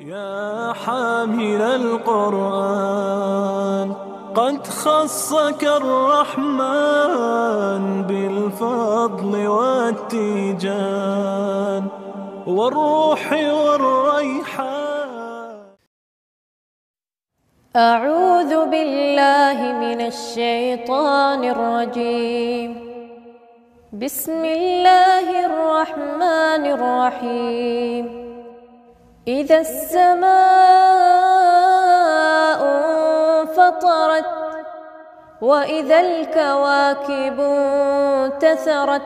يا حامل القرآن قد خصك الرحمن بالفضل والتيجان والروح والريحان. أعوذ بالله من الشيطان الرجيم. بسم الله الرحمن الرحيم. إذا السماء انفطرت وإذا الكواكب انتثرت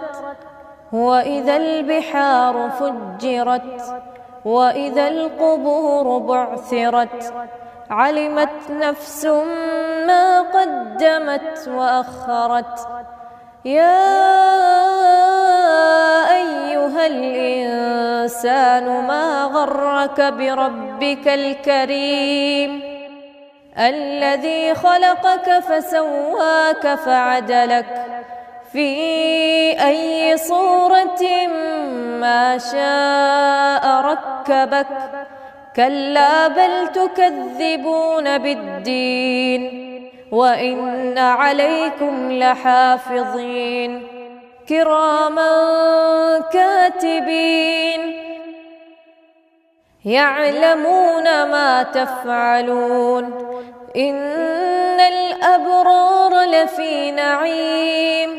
وإذا البحار فجرت وإذا القبور بعثرت علمت نفس ما قدمت وأخرت. يا أيها الإنسان ما غرك بربك الكريم الذي خلقك فسواك فعدلك في أي صورة ما شاء ركبك. كلا بل تكذبون بالدين وإن عليكم لحافظين كراما كاتبين يعلمون ما تفعلون. إن الأبرار لفي نعيم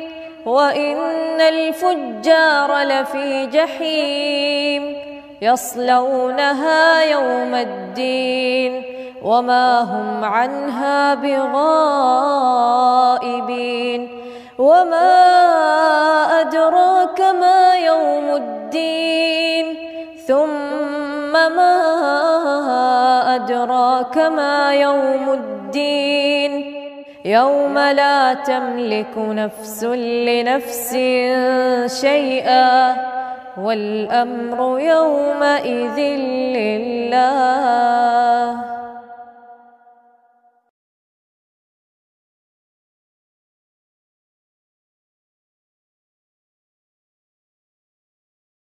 وإن الفجار لفي جحيم يصلونها يوم الدين وما هم عنها بغائبين. وما أدراك ما يوم الدين ثم ما أدراك ما يوم الدين يوم لا تملك نفس لنفس شيئا والأمر يومئذ لله.